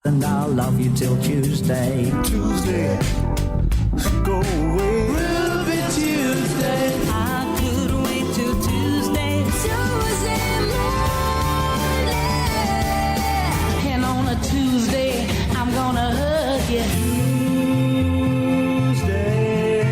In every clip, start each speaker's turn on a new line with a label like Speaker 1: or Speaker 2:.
Speaker 1: And I'll love you till Tuesday.
Speaker 2: Tuesday, go away.
Speaker 1: Ruby Tuesday. I could wait till Tuesday. Tuesday morning. And on a Tuesday, I'm gonna hug you.
Speaker 2: Tuesday.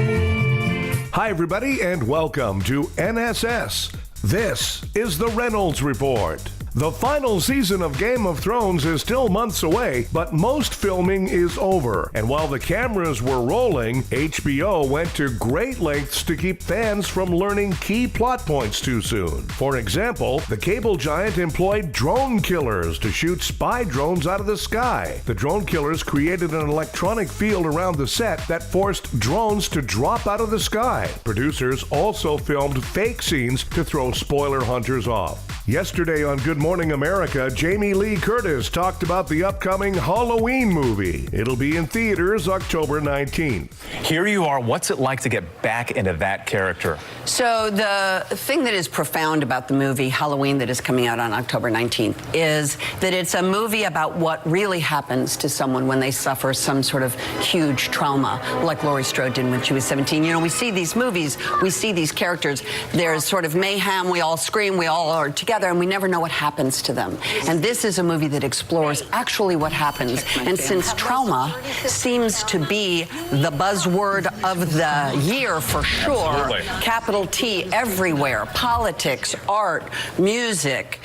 Speaker 3: Hi, everybody, and welcome to NSS. This is the Reynolds Report. The final season of Game of Thrones is still months away, but most filming is over. And while the cameras were rolling, HBO went to great lengths to keep fans from learning key plot points too soon. For example, the cable giant employed drone killers to shoot spy drones out of the sky. The drone killers created an electronic field around the set that forced drones to drop out of the sky. Producers also filmed fake scenes to throw spoiler hunters off. Yesterday on Good Morning America, Jamie Lee Curtis talked about the upcoming Halloween movie. It'll be in theaters October 19th.
Speaker 4: Here you are. What's it like to get back into that character?
Speaker 5: So the thing that is profound about the movie Halloween that is coming out on October 19th is that it's a movie about what really happens to someone when they suffer some sort of huge trauma, like Laurie Strode did when she was 17. You know, we see these movies, we see these characters, there's sort of mayhem, we all scream, we all are together, and we never know what happens to them. And this is a movie that explores actually what happens. And since trauma seems to be the buzzword of the year for sure,
Speaker 4: Absolutely.
Speaker 5: capital T everywhere, politics, art, music,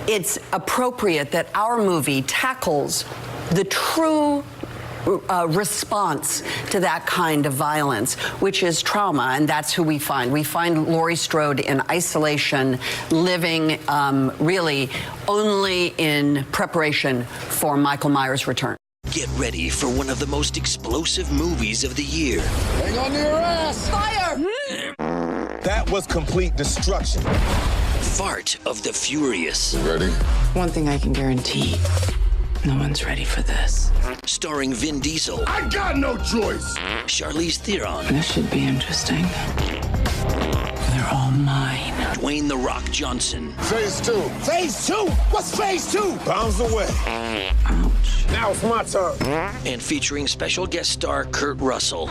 Speaker 5: it's appropriate that our movie tackles the true response to that kind of violence, which is trauma, and that's who we find. We find Laurie Strode in isolation, living really only in preparation for Michael Myers' return.
Speaker 6: Get ready for one of the most explosive movies of the year.
Speaker 7: Hang on to your ass!
Speaker 5: Fire!
Speaker 7: That was complete destruction.
Speaker 6: Fart of the Furious.
Speaker 7: Ready?
Speaker 8: One thing I can guarantee, no one's ready for this.
Speaker 6: Starring Vin Diesel,
Speaker 7: I got no choice!
Speaker 6: Charlize Theron,
Speaker 8: This should be interesting. They're all mine.
Speaker 6: Dwayne "The Rock" Johnson,
Speaker 7: Phase 2. Phase 2? What's phase 2? Bombs away.
Speaker 8: Ouch.
Speaker 7: Now it's my turn.
Speaker 6: and featuring special guest star Kurt Russell.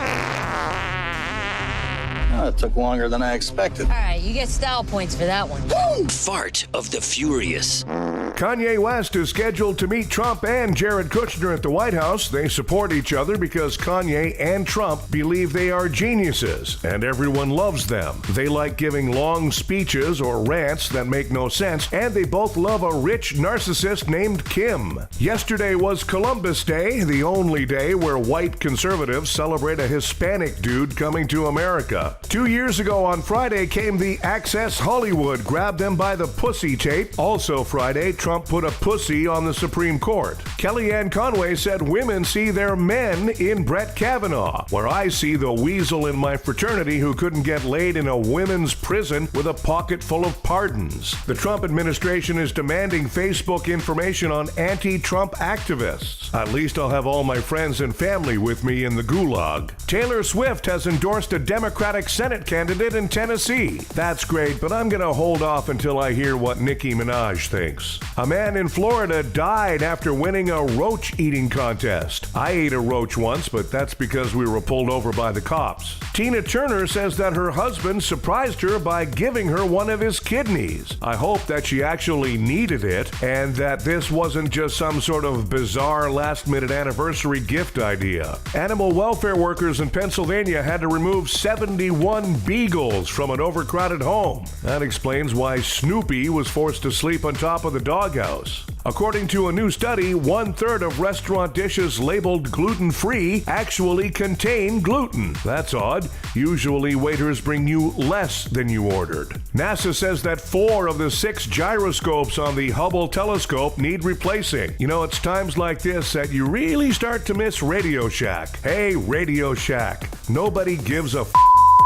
Speaker 9: It took longer than I expected.
Speaker 10: All right, you get style points for that one.
Speaker 6: Fart of the Furious.
Speaker 3: Kanye West is scheduled to meet Trump and Jared Kushner at the White House. They support each other because Kanye and Trump believe they are geniuses, and everyone loves them. They like giving long speeches or rants that make no sense, and they both love a rich narcissist named Kim. Yesterday was Columbus Day, the only day where white conservatives celebrate a Hispanic dude coming to America. 2 years ago on Friday came the Access Hollywood Grab Them by the Pussy tape. Also Friday, Trump put a pussy on the Supreme Court. Kellyanne Conway said women see their men in Brett Kavanaugh, where I see the weasel in my fraternity who couldn't get laid in a women's prison with a pocket full of pardons. The Trump administration is demanding Facebook information on anti-Trump activists. At least I'll have all my friends and family with me in the gulag. Taylor Swift has endorsed a Democratic Senate candidate in Tennessee. That's great, but I'm going to hold off until I hear what Nicki Minaj thinks. A man in Florida died after winning a roach eating contest. I ate a roach once, but that's because we were pulled over by the cops. Tina Turner says that her husband surprised her by giving her one of his kidneys. I hope that she actually needed it and that this wasn't just some sort of bizarre last-minute anniversary gift idea. Animal welfare workers in Pennsylvania had to remove 71 beagles from an overcrowded home. That explains why Snoopy was forced to sleep on top of the doghouse. According to a new study, 1/3 of restaurant dishes labeled gluten-free actually contain gluten. That's odd. Usually waiters bring you less than you ordered. NASA says that 4 of the 6 gyroscopes on the Hubble telescope need replacing. You know, it's times like this that you really start to miss Radio Shack. Hey, Radio Shack. Nobody gives a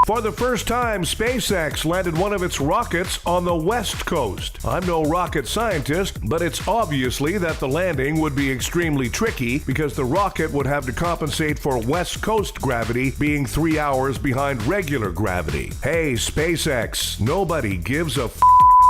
Speaker 3: For the first time, SpaceX landed one of its rockets on the West Coast. I'm no rocket scientist, but it's obviously that the landing would be extremely tricky because the rocket would have to compensate for West Coast gravity being 3 hours behind regular gravity. Hey, SpaceX, nobody gives a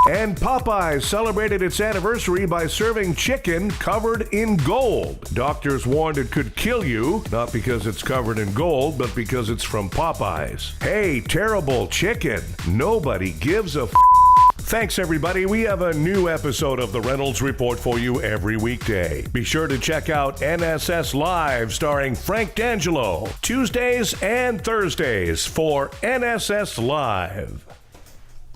Speaker 3: And Popeyes celebrated its anniversary by serving chicken covered in gold. Doctors warned it could kill you, not because it's covered in gold, but because it's from Popeyes. Hey, terrible chicken. Nobody gives a Thanks, everybody. We have a new episode of the Reynolds Report for you every weekday. Be sure to check out NSS Live starring Frank D'Angelo, Tuesdays and Thursdays for NSS Live.